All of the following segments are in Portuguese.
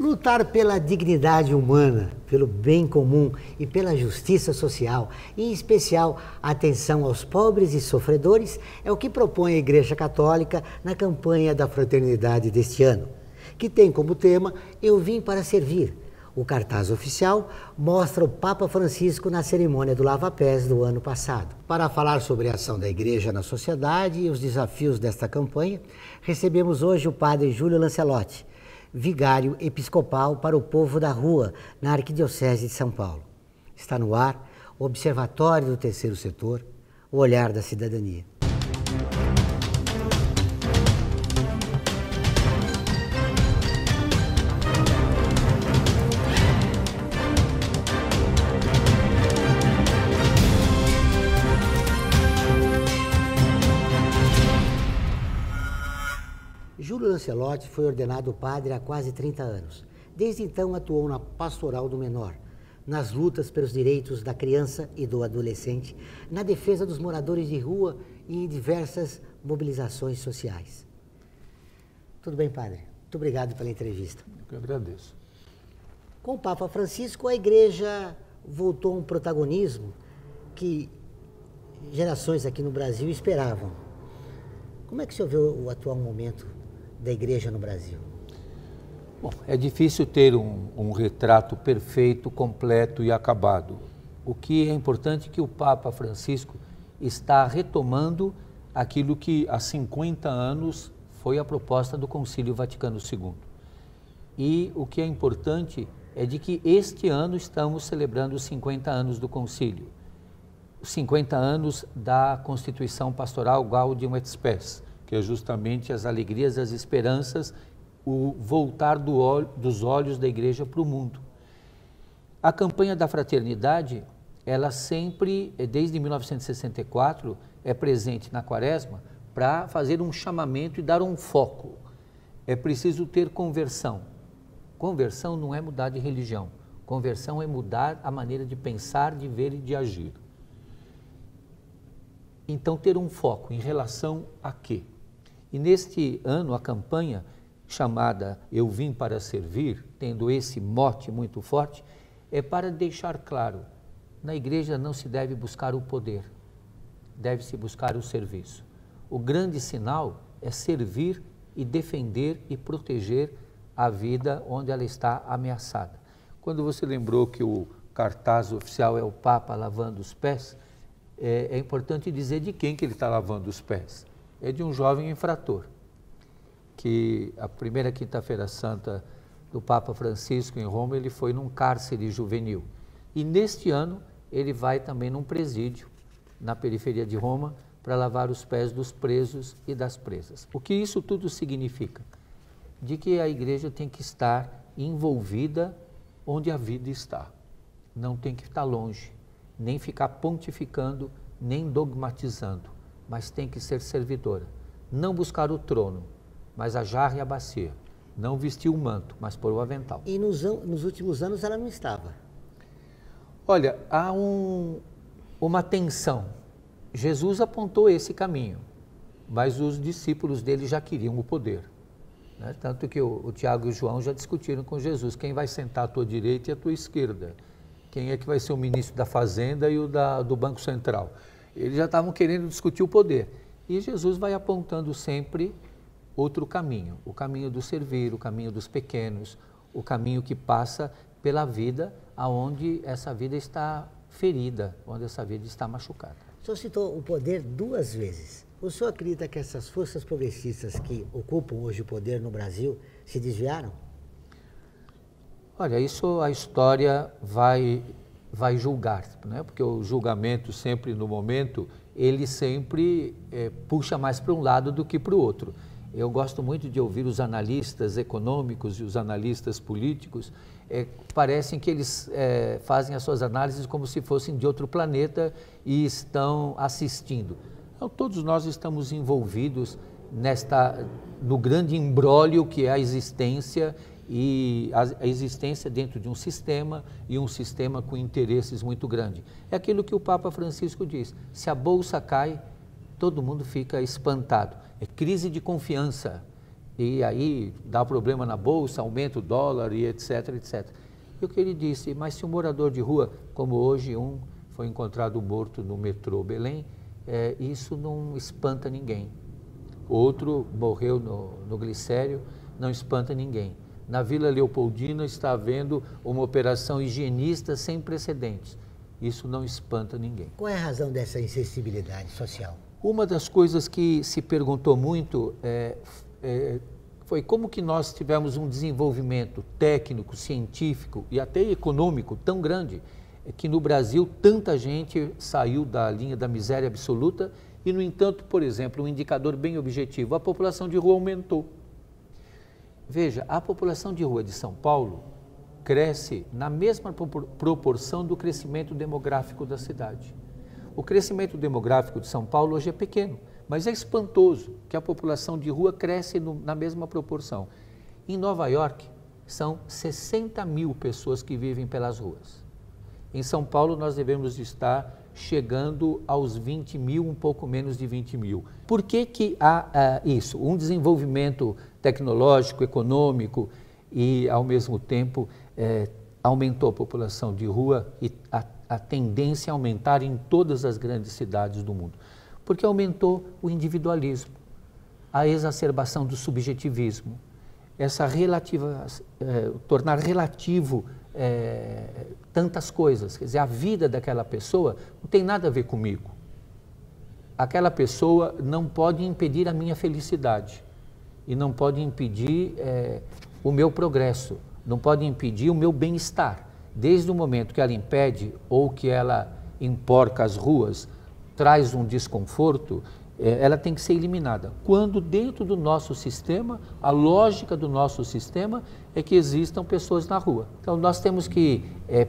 Lutar pela dignidade humana, pelo bem comum e pela justiça social, em especial a atenção aos pobres e sofredores, é o que propõe a Igreja Católica na campanha da fraternidade deste ano, que tem como tema Eu Vim para Servir. O cartaz oficial mostra o Papa Francisco na cerimônia do lava-pés do ano passado. Para falar sobre a ação da Igreja na sociedade e os desafios desta campanha, recebemos hoje o Padre Júlio Lancelotti, vigário episcopal para o povo da rua, na Arquidiocese de São Paulo. Está no ar o Observatório do Terceiro Setor, o olhar da cidadania. Júlio Lancelotti foi ordenado padre há quase 30 anos. Desde então atuou na pastoral do menor, nas lutas pelos direitos da criança e do adolescente, na defesa dos moradores de rua e em diversas mobilizações sociais. Tudo bem, padre? Muito obrigado pela entrevista. Eu agradeço. Com o Papa Francisco, a Igreja voltou a um protagonismo que gerações aqui no Brasil esperavam. Como é que o senhor vê o atual momento da Igreja no Brasil? Bom, é difícil ter um retrato perfeito, completo e acabado. O que é importante é que o Papa Francisco está retomando aquilo que há 50 anos foi a proposta do Concílio Vaticano II. E o que é importante é de que este ano estamos celebrando os 50 anos do Concílio, os 50 anos da Constituição Pastoral Gaudium et Spes, que é justamente as alegrias, as esperanças, o voltar dos olhos da Igreja para o mundo. A campanha da fraternidade, ela sempre, desde 1964, é presente na Quaresma para fazer um chamamento e dar um foco. É preciso ter conversão. Conversão não é mudar de religião. Conversão é mudar a maneira de pensar, de ver e de agir. Então, ter um foco em relação a quê? E neste ano, a campanha chamada Eu Vim para Servir, tendo esse mote muito forte, é para deixar claro, na igreja não se deve buscar o poder, deve-se buscar o serviço. O grande sinal é servir e defender e proteger a vida onde ela está ameaçada. Quando você lembrou que o cartaz oficial é o Papa lavando os pés, é importante dizer de quem que ele está lavando os pés. É de um jovem infrator, que a primeira quinta-feira santa do Papa Francisco em Roma, ele foi num cárcere juvenil. E neste ano, ele vai também num presídio, na periferia de Roma, para lavar os pés dos presos e das presas. O que isso tudo significa? De que a igreja tem que estar envolvida onde a vida está. Não tem que estar longe, nem ficar pontificando, nem dogmatizando, mas tem que ser servidora. Não buscar o trono, mas a jarra e a bacia. Não vestir o manto, mas pôr o avental. E nos últimos anos ela não estava? Olha, há uma tensão. Jesus apontou esse caminho, mas os discípulos dele já queriam o poder. Né? Tanto que o Tiago e o João já discutiram com Jesus, quem vai sentar à tua direita e à tua esquerda? Quem é que vai ser o ministro da Fazenda e o do Banco Central? Eles já estavam querendo discutir o poder. E Jesus vai apontando sempre outro caminho, o caminho do servir, o caminho dos pequenos, o caminho que passa pela vida onde essa vida está ferida, onde essa vida está machucada. O senhor citou o poder 2 vezes. O senhor acredita que essas forças progressistas que ocupam hoje o poder no Brasil se desviaram? Olha, isso a história vai julgar, né? Porque o julgamento sempre no momento, ele sempre puxa mais para um lado do que para o outro. Eu gosto muito de ouvir os analistas econômicos e os analistas políticos, parecem que eles fazem as suas análises como se fossem de outro planeta e estão assistindo. Então, todos nós estamos envolvidos no grande imbróglio que é a existência e a existência dentro de um sistema e um sistema com interesses muito grandes. É aquilo que o Papa Francisco diz, se a bolsa cai, todo mundo fica espantado. É crise de confiança, E aí dá problema na bolsa, aumenta o dólar e etc, etc. E o que ele disse, mas se um morador de rua, como hoje foi encontrado morto no metrô Belém, isso não espanta ninguém. Outro morreu no Glicério, não espanta ninguém. Na Vila Leopoldina está havendo uma operação higienista sem precedentes. Isso não espanta ninguém. Qual é a razão dessa insensibilidade social? Uma das coisas que se perguntou muito foi como que nós tivemos um desenvolvimento técnico, científico e até econômico tão grande que no Brasil tanta gente saiu da linha da miséria absoluta e, no entanto, por exemplo, um indicador bem objetivo, a população de rua aumentou. Veja, a população de rua de São Paulo cresce na mesma proporção do crescimento demográfico da cidade. O crescimento demográfico de São Paulo hoje é pequeno, mas é espantoso que a população de rua cresce na mesma proporção. Em Nova York, são 60 mil pessoas que vivem pelas ruas. Em São Paulo, nós devemos estar chegando aos 20 mil, um pouco menos de 20 mil. Por que há isso? Um desenvolvimento tecnológico, econômico e, ao mesmo tempo, aumentou a população de rua e a tendência a aumentar em todas as grandes cidades do mundo. Porque aumentou o individualismo, a exacerbação do subjetivismo, tornar relativo tantas coisas. Quer dizer, a vida daquela pessoa não tem nada a ver comigo. Aquela pessoa não pode impedir a minha felicidade e não pode impedir o meu progresso, não pode impedir o meu bem-estar. Desde o momento que ela impede ou que ela emporca as ruas, traz um desconforto, ela tem que ser eliminada. Quando dentro do nosso sistema, a lógica do nosso sistema é que existam pessoas na rua. Então nós temos que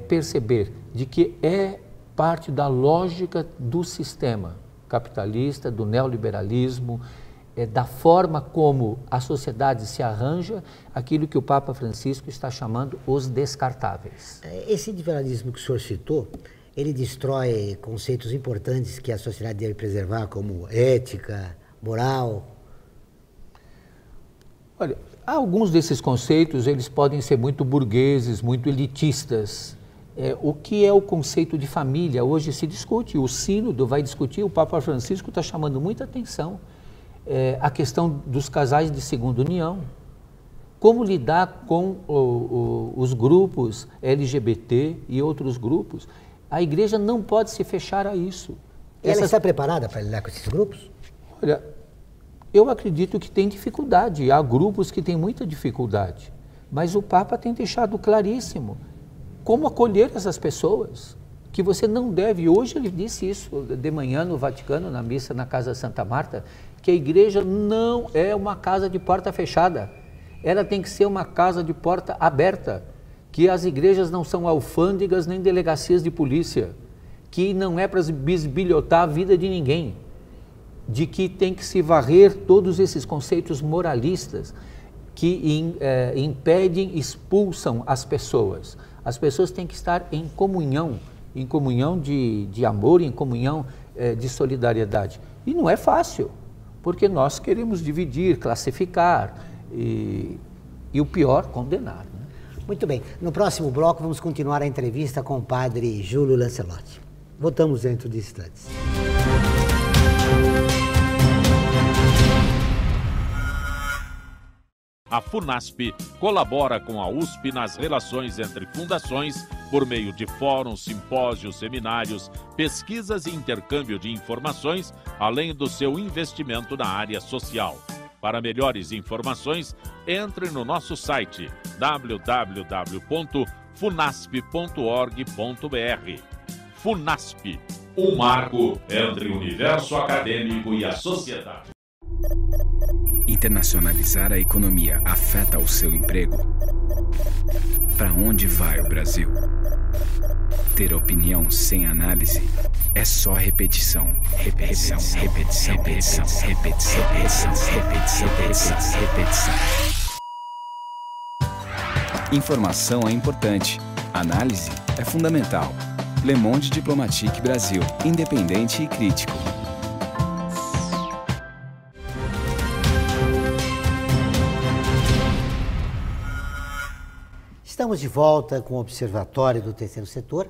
perceber de que é parte da lógica do sistema capitalista, do neoliberalismo, da forma como a sociedade se arranja, aquilo que o Papa Francisco está chamando os descartáveis. Esse individualismo que o senhor citou, ele destrói conceitos importantes que a sociedade deve preservar, como ética, moral? Olha, alguns desses conceitos, eles podem ser muito burgueses, muito elitistas. O que é o conceito de família? Hoje se discute, o sínodo vai discutir, o Papa Francisco está chamando muita atenção. A questão dos casais de segunda união. Como lidar com os grupos LGBT e outros grupos? A igreja não pode se fechar a isso. Ela está preparada para lidar com esses grupos? Olha, eu acredito que tem dificuldade, há grupos que têm muita dificuldade, mas o Papa tem deixado claríssimo como acolher essas pessoas, que você não deve, hoje ele disse isso de manhã no Vaticano, na missa na Casa Santa Marta, que a igreja não é uma casa de porta fechada, ela tem que ser uma casa de porta aberta, que as igrejas não são alfândegas nem delegacias de polícia, que não é para bisbilhotar a vida de ninguém, de que tem que se varrer todos esses conceitos moralistas que impedem, expulsam as pessoas. As pessoas têm que estar em comunhão de amor, em comunhão de solidariedade. E não é fácil, porque nós queremos dividir, classificar e o pior, condenar. Né? Muito bem. No próximo bloco vamos continuar a entrevista com o padre Júlio Lancelotti. Voltamos dentro de instantes. A FUNASP colabora com a USP nas relações entre fundações por meio de fóruns, simpósios, seminários, pesquisas e intercâmbio de informações, além do seu investimento na área social. Para melhores informações, entre no nosso site www.funasp.org.br. FUNASP, um marco entre o universo acadêmico e a sociedade. Internacionalizar a economia afeta o seu emprego? Para onde vai o Brasil? Ter opinião sem análise é só repetição. Repetição, repetição, repetição, repetição, repetição, repetição, repetição, repetição. Informação é importante. Análise é fundamental. Le Monde Diplomatique Brasil. Independente e crítico. Estamos de volta com o Observatório do Terceiro Setor,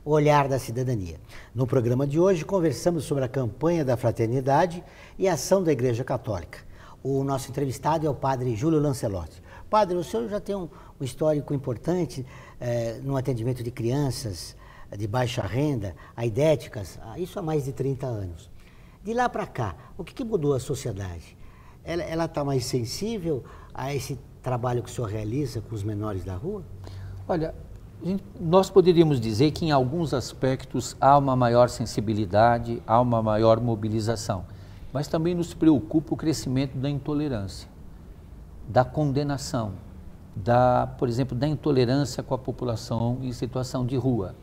o Olhar da Cidadania. No programa de hoje, conversamos sobre a campanha da fraternidade e a ação da Igreja Católica. O nosso entrevistado é o padre Júlio Lancelotti. Padre, o senhor já tem um histórico importante no atendimento de crianças de baixa renda, aidéticas, isso há mais de 30 anos. De lá para cá, o que mudou a sociedade? Ela está mais sensível a esse trabalho que o senhor realiza com os menores da rua? Olha, nós poderíamos dizer que em alguns aspectos há uma maior sensibilidade, há uma maior mobilização, mas também nos preocupa o crescimento da intolerância, da condenação, por exemplo, da intolerância com a população em situação de rua,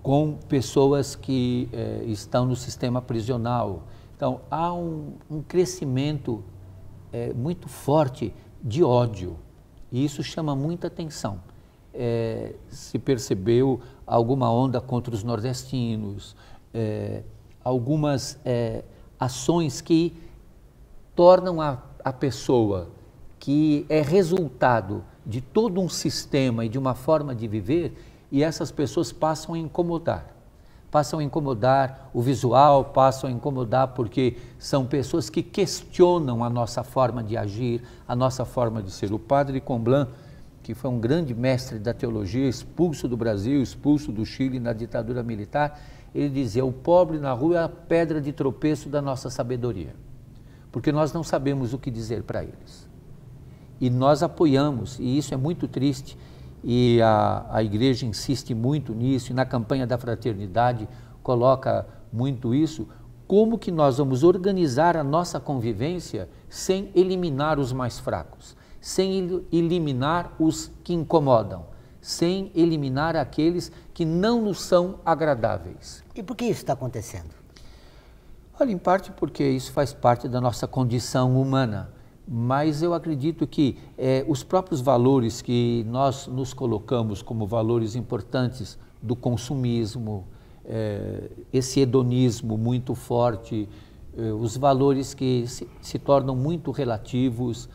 com pessoas que estão no sistema prisional. Então, há um crescimento muito forte de ódio, e isso chama muita atenção. Se percebeu alguma onda contra os nordestinos, algumas ações que tornam a pessoa, que é resultado de todo um sistema e de uma forma de viver, e essas pessoas passam a incomodar. Passam a incomodar o visual, passam a incomodar porque são pessoas que questionam a nossa forma de agir, a nossa forma de ser. O padre Comblan, que foi um grande mestre da teologia, expulso do Brasil, expulso do Chile na ditadura militar, ele dizia: o pobre na rua é a pedra de tropeço da nossa sabedoria, porque nós não sabemos o que dizer para eles. E nós apoiamos, e isso é muito triste, e a igreja insiste muito nisso, e na campanha da fraternidade coloca muito isso, como que nós vamos organizar a nossa convivência sem eliminar os mais fracos, sem eliminar os que incomodam, sem eliminar aqueles que não nos são agradáveis. E por que isso está acontecendo? Olha, em parte porque isso faz parte da nossa condição humana. Mas eu acredito que os próprios valores que nós nos colocamos como valores importantes do consumismo, esse hedonismo muito forte, os valores que se tornam muito relativos,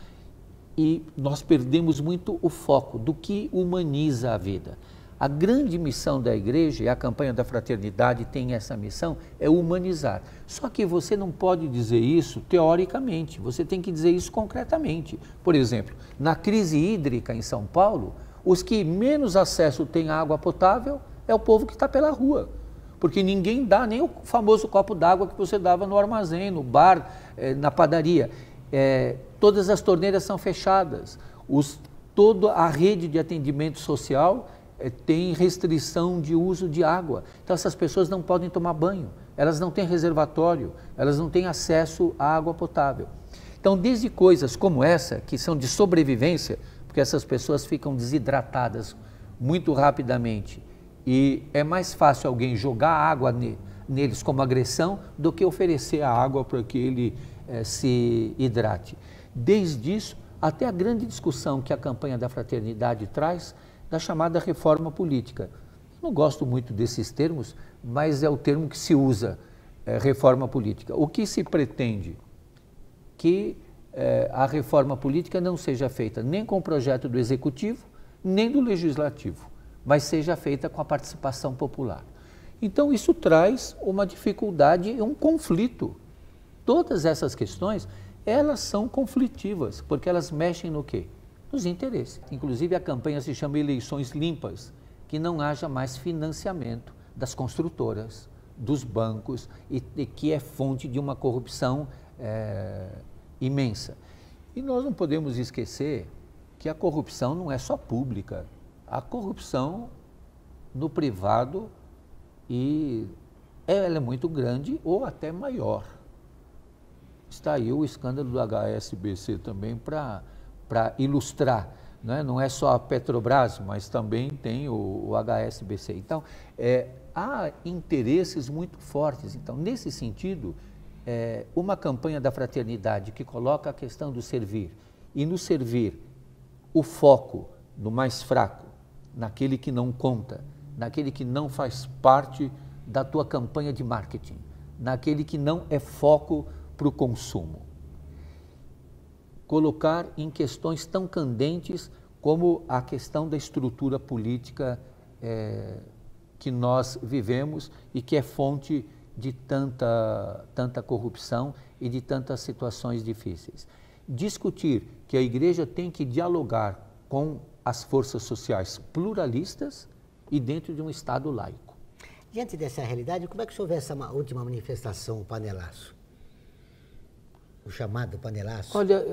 e nós perdemos muito o foco do que humaniza a vida. A grande missão da igreja, e a campanha da fraternidade tem essa missão, é humanizar. Só que você não pode dizer isso teoricamente, você tem que dizer isso concretamente. Por exemplo, na crise hídrica em São Paulo, os que menos acesso têm à água potável é o povo que está pela rua. Porque ninguém dá nem o famoso copo d'água que você dava no armazém, no bar, na padaria. Todas as torneiras são fechadas, toda a rede de atendimento social tem restrição de uso de água. Então essas pessoas não podem tomar banho, elas não têm reservatório, elas não têm acesso à água potável. Então desde coisas como essa, que são de sobrevivência, porque essas pessoas ficam desidratadas muito rapidamente, e é mais fácil alguém jogar água neles como agressão do que oferecer a água para que ele se hidrate. Desde isso até a grande discussão que a campanha da fraternidade traz, da chamada reforma política. Não gosto muito desses termos, mas é o termo que se usa, reforma política. O que se pretende? Que a reforma política não seja feita nem com o projeto do Executivo, nem do Legislativo, mas seja feita com a participação popular. Então isso traz uma dificuldade e um conflito. Todas essas questões, elas são conflitivas, porque elas mexem no quê? Nos interesses. Inclusive a campanha se chama Eleições Limpas, que não haja mais financiamento das construtoras, dos bancos, e que é fonte de uma corrupção imensa. E nós não podemos esquecer que a corrupção não é só pública, a corrupção no privado, e ela é muito grande ou até maior. Está aí o escândalo do HSBC também para ilustrar, né? Não é só a Petrobras, mas também tem o HSBC. Então, há interesses muito fortes. Então, nesse sentido, uma campanha da fraternidade que coloca a questão do servir, e no servir o foco no mais fraco, naquele que não conta, naquele que não faz parte da tua campanha de marketing, naquele que não é foco para o consumo. Colocar em questões tão candentes como a questão da estrutura política que nós vivemos e que é fonte de tanta corrupção e de tantas situações difíceis. Discutir que a igreja tem que dialogar com as forças sociais pluralistas e dentro de um Estado laico. Diante dessa realidade, como é que o senhor vê essa última manifestação, o panelaço? O chamado panelaço? Olha,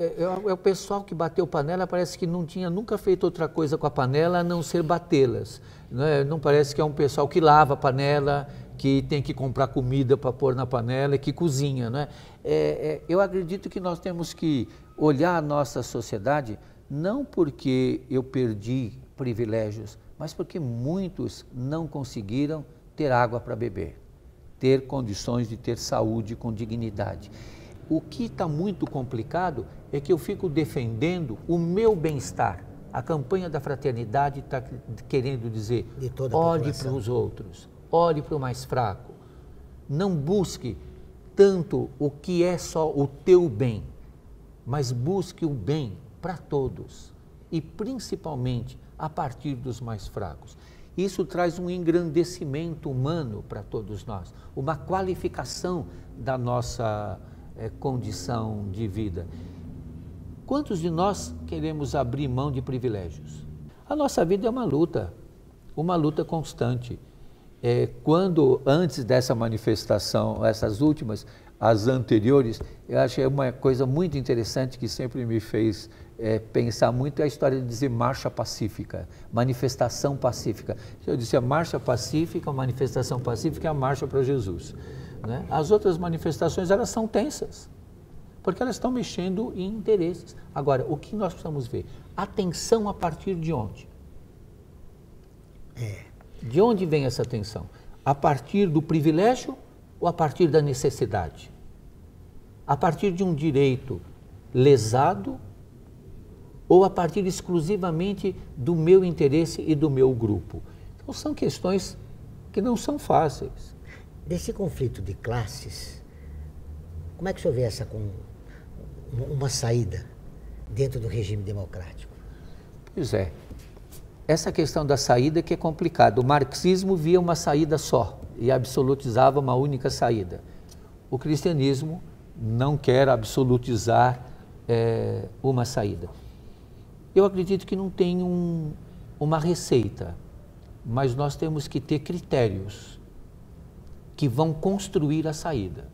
o pessoal que bateu panela parece que não tinha nunca feito outra coisa com a panela a não ser batê-las. Não parece que é um pessoal que lava a panela, que tem que comprar comida para pôr na panela e que cozinha. Eu acredito que nós temos que olhar a nossa sociedade não porque eu perdi privilégios, mas porque muitos não conseguiram ter água para beber, ter condições de ter saúde com dignidade. O que está muito complicado é que eu fico defendendo o meu bem-estar. A campanha da fraternidade está querendo dizer, olhe para os outros, olhe para o mais fraco. Não busque tanto o que é só o teu bem, mas busque o bem para todos e principalmente a partir dos mais fracos. Isso traz um engrandecimento humano para todos nós, uma qualificação da nossa condição de vida. Quantos de nós queremos abrir mão de privilégios? A nossa vida é uma luta constante. Quando antes dessa manifestação, essas últimas, as anteriores, eu achei uma coisa muito interessante que sempre me fez pensar muito, é a história de dizer marcha pacífica, manifestação pacífica. Eu disse a marcha pacífica, a manifestação pacífica é a marcha para Jesus. As outras manifestações, elas são tensas, porque elas estão mexendo em interesses. Agora, o que nós precisamos ver? A tensão a partir de onde? De onde vem essa tensão? A partir do privilégio ou a partir da necessidade? A partir de um direito lesado ou a partir exclusivamente do meu interesse e do meu grupo? Então, são questões que não são fáceis. Desse conflito de classes, como é que o senhor vê uma saída dentro do regime democrático? Pois é. Essa questão da saída que é complicada. O marxismo via uma saída só e absolutizava uma única saída. O cristianismo não quer absolutizar uma saída. Eu acredito que não tem uma receita, mas nós temos que ter critérios que vão construir a saída.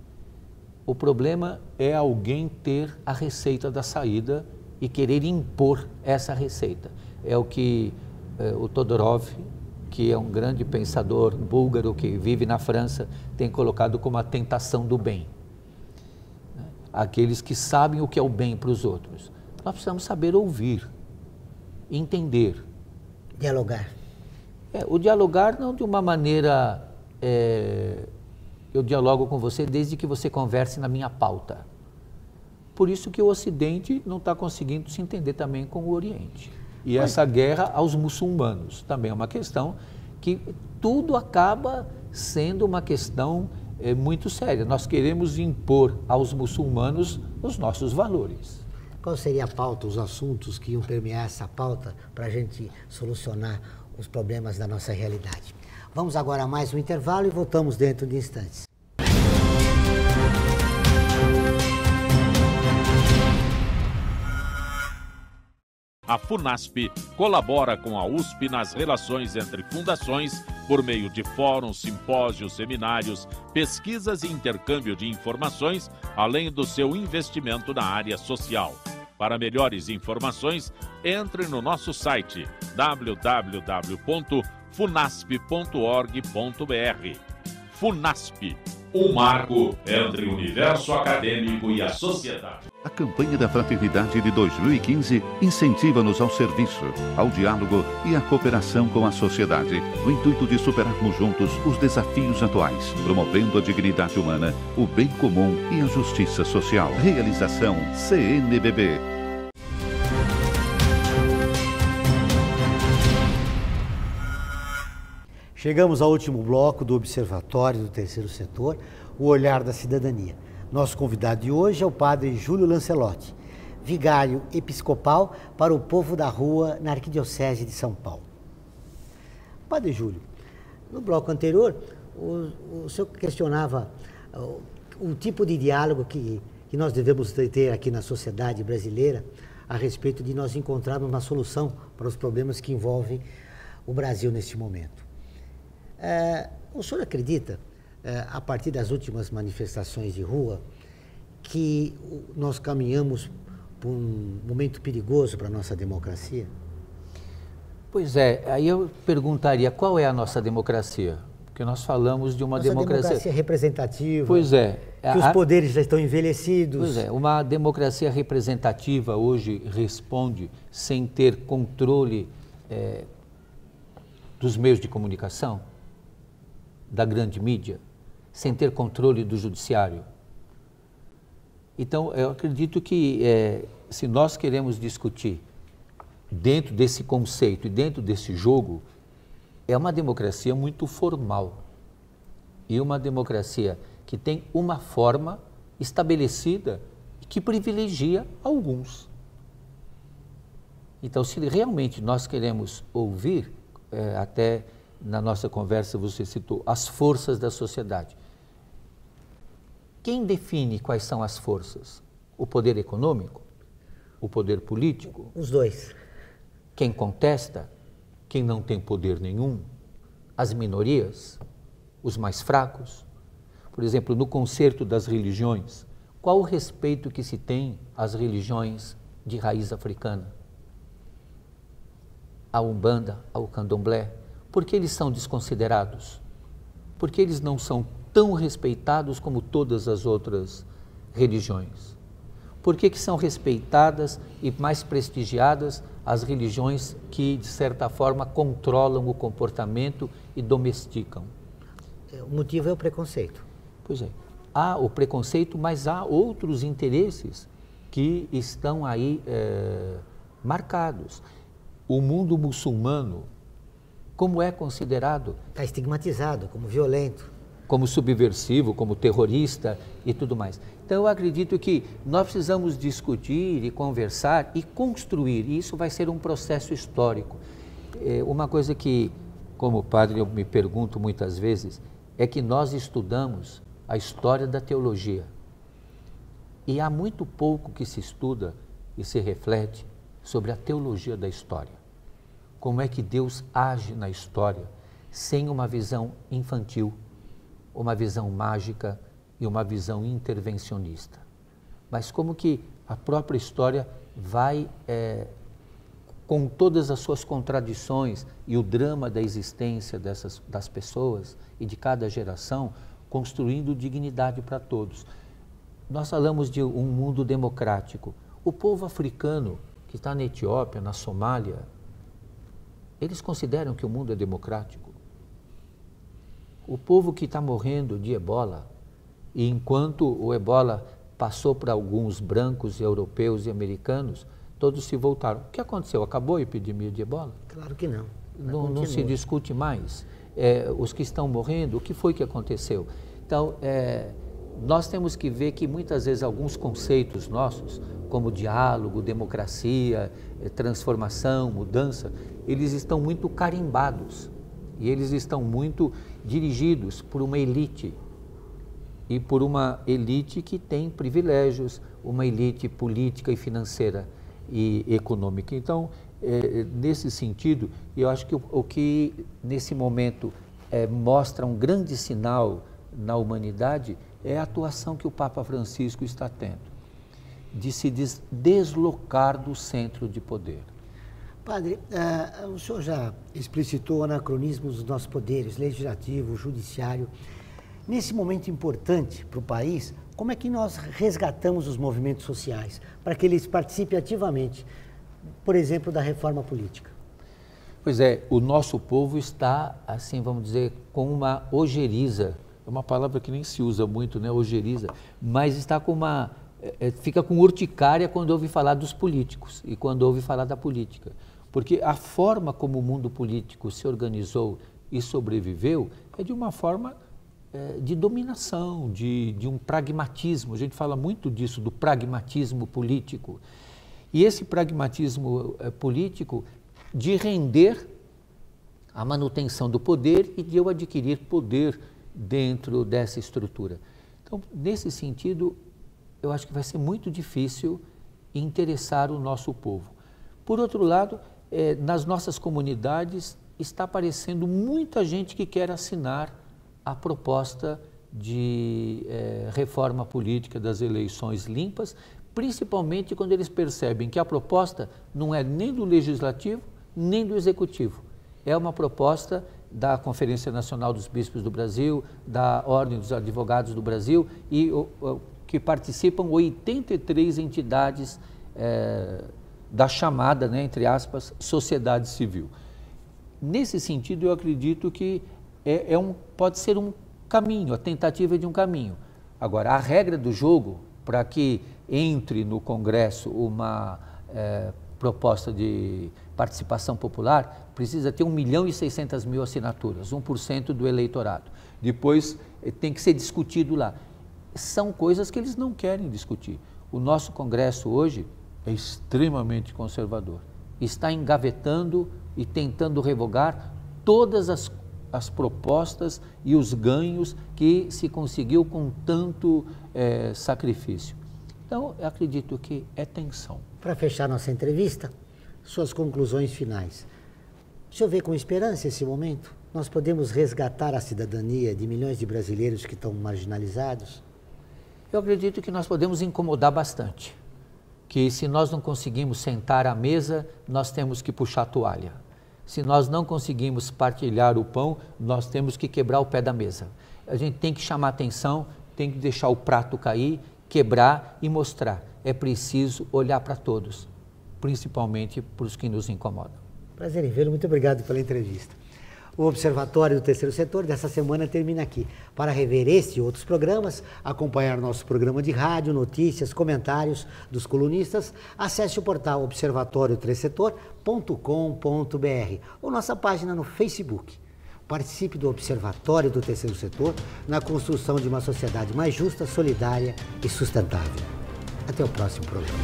O problema é alguém ter a receita da saída e querer impor essa receita. É o que o Todorov, que é um grande pensador búlgaro que vive na França, tem colocado como a tentação do bem. Aqueles que sabem o que é o bem para os outros. Nós precisamos saber ouvir, entender. Dialogar. O dialogar não de uma maneira... eu dialogo com você desde que você converse na minha pauta. Por isso que o Ocidente não está conseguindo se entender também com o Oriente. E essa guerra aos muçulmanos também é uma questão que tudo acaba sendo uma questão muito séria. Nós queremos impor aos muçulmanos os nossos valores. Qual seria a pauta, os assuntos que iam permear essa pauta para a gente solucionar os problemas da nossa realidade? Vamos agora a mais um intervalo e voltamos dentro de instantes. A FUNASP colabora com a USP nas relações entre fundações por meio de fóruns, simpósios, seminários, pesquisas e intercâmbio de informações, além do seu investimento na área social. Para melhores informações, entre no nosso site www.funasp.org.br. FUNASP, um marco entre o universo acadêmico e a sociedade. A campanha da Fraternidade de 2015 incentiva-nos ao serviço, ao diálogo e à cooperação com a sociedade, no intuito de superarmos juntos os desafios atuais, promovendo a dignidade humana, o bem comum e a justiça social. Realização CNBB. Chegamos ao último bloco do Observatório do Terceiro Setor, o Olhar da Cidadania. Nosso convidado de hoje é o padre Júlio Lancelotti, vigário episcopal para o povo da rua na Arquidiocese de São Paulo. Padre Júlio, no bloco anterior, o senhor questionava o tipo de diálogo que nós devemos ter aqui na sociedade brasileira a respeito de nós encontrarmos uma solução para os problemas que envolvem o Brasil neste momento. O senhor acredita, a partir das últimas manifestações de rua, que nós caminhamos por um momento perigoso para a nossa democracia? Pois é, aí eu perguntaria, qual é a nossa democracia? Porque nós falamos de uma democracia representativa. Pois é. Que os poderes já estão envelhecidos. Pois é, uma democracia representativa hoje responde sem ter controle dos meios de comunicação, da grande mídia, sem ter controle do judiciário. Então, eu acredito que se nós queremos discutir dentro desse conceito e dentro desse jogo, é uma democracia muito formal e uma democracia que tem uma forma estabelecida e que privilegia alguns. Então, se realmente nós queremos ouvir, até na nossa conversa você citou, as forças da sociedade. Quem define quais são as forças? O poder econômico? O poder político? Os dois. Quem contesta? Quem não tem poder nenhum? As minorias? Os mais fracos? Por exemplo, no concerto das religiões, qual o respeito que se tem às religiões de raiz africana? A Umbanda, ao Candomblé? Por que eles são desconsiderados? Por que eles não são tão respeitados como todas as outras religiões? Por que são respeitadas e mais prestigiadas as religiões que, de certa forma, controlam o comportamento e domesticam? O motivo é o preconceito. Pois é. Há o preconceito, mas há outros interesses que estão aí marcados. O mundo muçulmano, como é considerado? Está estigmatizado como violento. Como subversivo, como terrorista e tudo mais. Então, eu acredito que nós precisamos discutir e conversar e construir, e isso vai ser um processo histórico. Uma coisa que, como padre, eu me pergunto muitas vezes, é que nós estudamos a história da teologia. E há muito pouco que se estuda e se reflete sobre a teologia da história. Como é que Deus age na história sem uma visão infantil, uma visão mágica e uma visão intervencionista. Mas como que a própria história vai, com todas as suas contradições e o drama da existência das pessoas e de cada geração, construindo dignidade para todos. Nós falamos de um mundo democrático. O povo africano que está na Etiópia, na Somália, eles consideram que o mundo é democrático. O povo que está morrendo de ebola, e enquanto o ebola passou para alguns brancos, europeus e americanos, todos se voltaram. O que aconteceu? Acabou a epidemia de ebola? Claro que não. Não se discute mais. Os que estão morrendo, o que foi que aconteceu? Então, nós temos que ver que muitas vezes alguns conceitos nossos, como diálogo, democracia, transformação, mudança, eles estão muito carimbados e eles estão muito dirigidos por uma elite e por uma elite que tem privilégios, uma elite política e financeira e econômica. Então, nesse sentido, eu acho que o que nesse momento mostra um grande sinal na humanidade é a atuação que o Papa Francisco está tendo, de se deslocar do centro de poder. Padre, o senhor já explicitou o anacronismo dos nossos poderes, legislativo, judiciário. Nesse momento importante para o país, como é que nós resgatamos os movimentos sociais para que eles participem ativamente, por exemplo, da reforma política? Pois é, o nosso povo está, assim, vamos dizer, com uma ojeriza. É uma palavra que nem se usa muito, né, ojeriza, mas está com fica com urticária quando ouve falar dos políticos e quando ouve falar da política. Porque a forma como o mundo político se organizou e sobreviveu é de uma forma de dominação, de um pragmatismo. A gente fala muito disso, do pragmatismo político. E esse pragmatismo político de render a manutenção do poder e de eu adquirir poder dentro dessa estrutura. Então, nesse sentido, eu acho que vai ser muito difícil interessar o nosso povo. Por outro lado, nas nossas comunidades está aparecendo muita gente que quer assinar a proposta de reforma política das eleições limpas, principalmente quando eles percebem que a proposta não é nem do Legislativo, nem do Executivo. É uma proposta da Conferência Nacional dos Bispos do Brasil, da Ordem dos Advogados do Brasil e que participam 83 entidades da chamada, né, entre aspas, sociedade civil. Nesse sentido, eu acredito que pode ser um caminho, a tentativa de um caminho. Agora, a regra do jogo, para que entre no Congresso uma proposta de participação popular, precisa ter 1.600.000 assinaturas, 1% do eleitorado. Depois tem que ser discutido lá. São coisas que eles não querem discutir. O nosso Congresso hoje é extremamente conservador. Está engavetando e tentando revogar todas as propostas e os ganhos que se conseguiu com tanto sacrifício. Então, eu acredito que é tensão. Para fechar nossa entrevista, suas conclusões finais. O senhor vê com esperança esse momento? Nós podemos resgatar a cidadania de milhões de brasileiros que estão marginalizados? Eu acredito que nós podemos incomodar bastante. Que se nós não conseguimos sentar à mesa, nós temos que puxar a toalha. Se nós não conseguimos partilhar o pão, nós temos que quebrar o pé da mesa. A gente tem que chamar atenção, tem que deixar o prato cair, quebrar e mostrar. É preciso olhar para todos, principalmente para os que nos incomodam. Prazer em vê-lo, muito obrigado pela entrevista. O Observatório do Terceiro Setor dessa semana termina aqui. Para rever este e outros programas, acompanhar nosso programa de rádio, notícias, comentários dos colunistas, acesse o portal observatoriotercesetor.com.br ou nossa página no Facebook. Participe do Observatório do Terceiro Setor na construção de uma sociedade mais justa, solidária e sustentável. Até o próximo programa.